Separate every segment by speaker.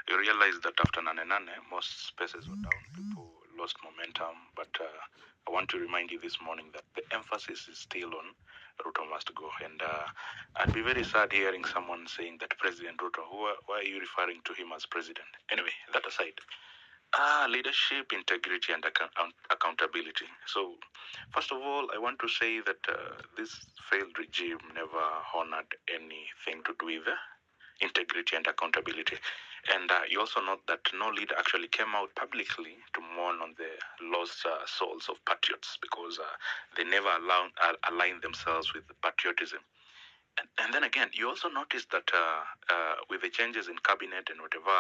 Speaker 1: you realize that after Nane, most spaces were down, people lost momentum. But I want to remind you this morning that the emphasis is still on Ruto must go. And I'd be very sad hearing someone saying that President Ruto, why are you referring to him as president? Anyway, that aside, leadership, integrity, and accountability. So, first of all, I want to say that this failed regime never honored anything to do with integrity and accountability. And you also note that no leader actually came out publicly to mourn on the lost souls of patriots because they never aligned themselves with patriotism. And then again, you also notice that with the changes in cabinet and whatever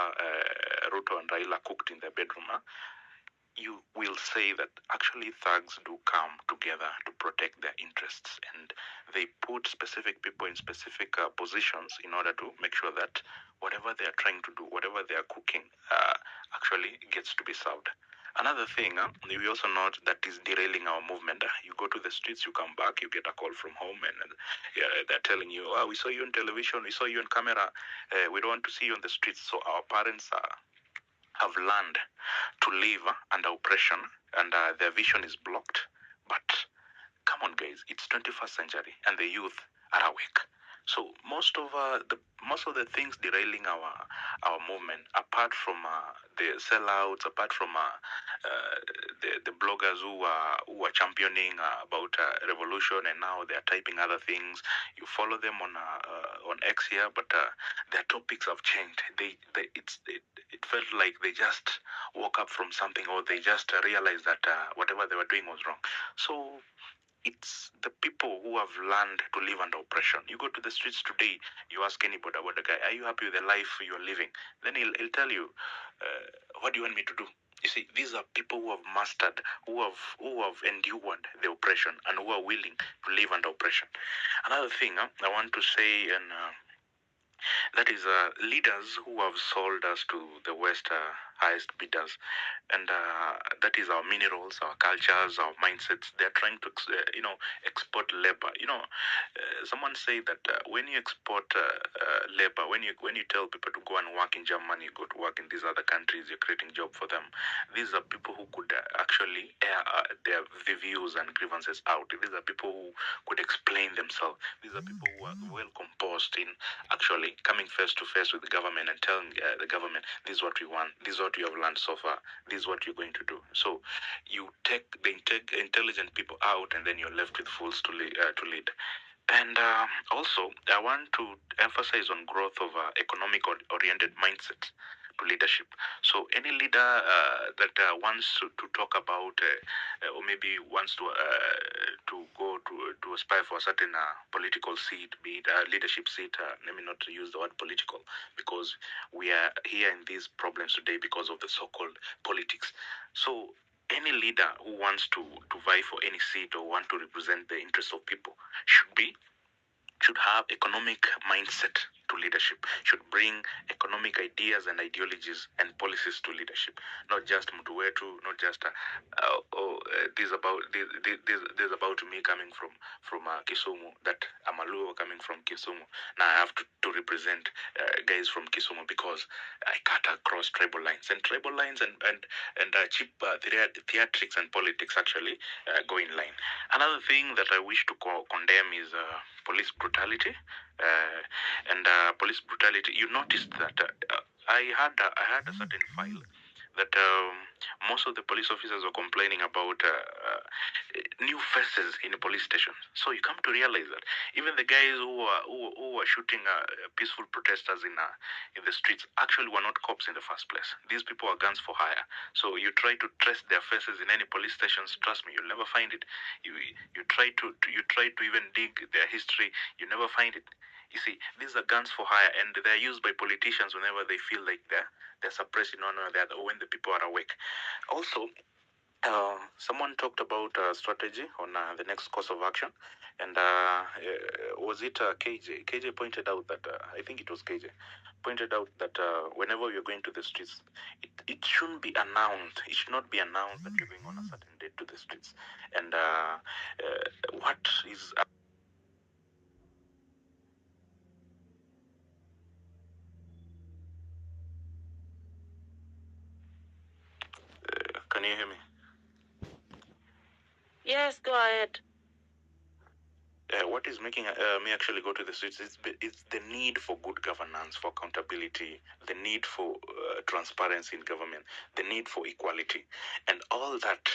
Speaker 1: Ruto and Raila cooked in their bedroom, you will say that actually thugs do come together to protect their interests, and they put specific people in specific positions in order to make sure that whatever they are trying to do, whatever they are cooking, actually gets to be served. Another thing, we also note that is derailing our movement. You go to the streets, you come back, you get a call from home, and they're telling you, "Oh, we saw you on television, we saw you on camera. We don't want to see you on the streets." So our parents have learned to live under oppression, and their vision is blocked. But come on, guys, it's 21st century, and the youth are awake. So most of the things derailing our movement, apart from the sellouts, apart from the bloggers who are championing about revolution, and now they are typing other things. You follow them on X here, but their topics have changed. It felt like they just woke up from something, or they just realized that whatever they were doing was wrong. So it's the people who have learned to live under oppression. You go to the streets today, you ask anybody about the guy, are you happy with the life you're living? Then he'll tell you, what do you want me to do? You see, these are people who have mastered, who have endured the oppression, and who are willing to live under oppression. Another thing I want to say, and that is leaders who have sold us to the West highest bidders, and that is our minerals, our cultures, our mindsets. They're trying to, export labor. Someone say that when you export labor, when you tell people to go and work in Germany, go to work in these other countries, you're creating job for them. These are people who could actually air their views and grievances out. These are people who could explain themselves. These are people who are well composed in actually coming face to face with the government and telling the government, this is what we want, this is what you have learned so far, this is what you're going to do. So you take the intelligent people out, and then you're left with fools to lead. And also, I want to emphasize on growth of economic-oriented mindset to leadership. So any leader that wants to talk about, or maybe wants to go to aspire for a certain political seat, be it a leadership seat, let me not use the word political, because we are here in these problems today because of the so-called politics. So any leader who wants to vie for any seat or want to represent the interests of people should have economic mindset to leadership, should bring economic ideas and ideologies and policies to leadership, not just mtu wetu, not just this about me coming from Kisumu, that I'm a Luo coming from Kisumu. Now I have to represent guys from Kisumu because I cut across tribal lines, and tribal lines and cheap theatrics and politics actually go in line. Another thing that I wish to condemn is police brutality. And police brutality. You noticed that I had a certain file that most of the police officers were complaining about new faces in the police station. So you come to realize that even the guys who were shooting peaceful protesters in the streets actually were not cops in the first place. These people are guns for hire. So you try to trace their faces in any police stations. Trust me, you'll never find it. You try to even dig their history. You never find it. You see, these are guns for hire, and they're used by politicians whenever they feel like they're suppressing one or the other, or when the people are awake. Also, someone talked about strategy on the next course of action, and was it KJ? KJ pointed out that I think it was KJ pointed out that whenever you're going to the streets, it shouldn't be announced. It should not be announced that you're going on a certain date to the streets. And what is can you hear me?
Speaker 2: Yes, go ahead.
Speaker 1: What is making me actually go to the streets is it's the need for good governance, for accountability, the need for transparency in government, the need for equality, and all that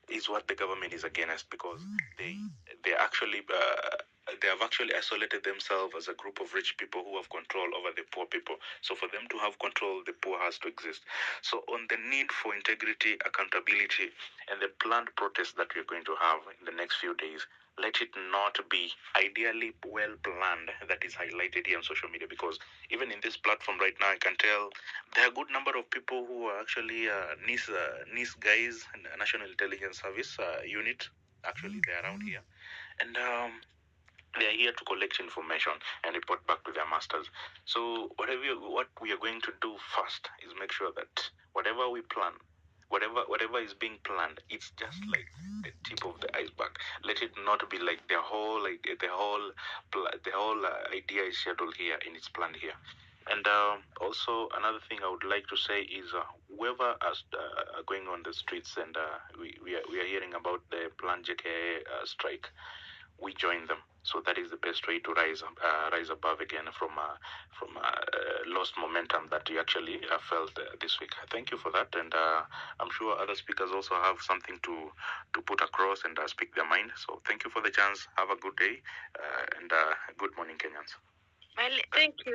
Speaker 1: is what the government is against, because they actually they have actually isolated themselves as a group of rich people who have control over the poor people. So for them to have control, the poor has to exist. So on the need for integrity, accountability, and the planned protest that we're going to have in the next few days, let it not be ideally well planned that is highlighted here on social media, because even in this platform right now I can tell there are a good number of people who are actually NIS guys, National Intelligence Service unit. Actually they're around here, and they are here to collect information and report back to their masters. So what we are going to do first is make sure that whatever we plan, whatever is being planned, it's just like the tip of the iceberg. Let it not be like the whole idea is scheduled here and it's planned here. And also another thing I would like to say is whoever is going on the streets, and we are hearing about the planned JKA strike, we join them. So that is the best way to rise above again from lost momentum that you actually felt this week. Thank you for that, and I'm sure other speakers also have something to put across and speak their mind. So thank you for the chance. Have a good day, and good morning, Kenyans.
Speaker 2: Thank you.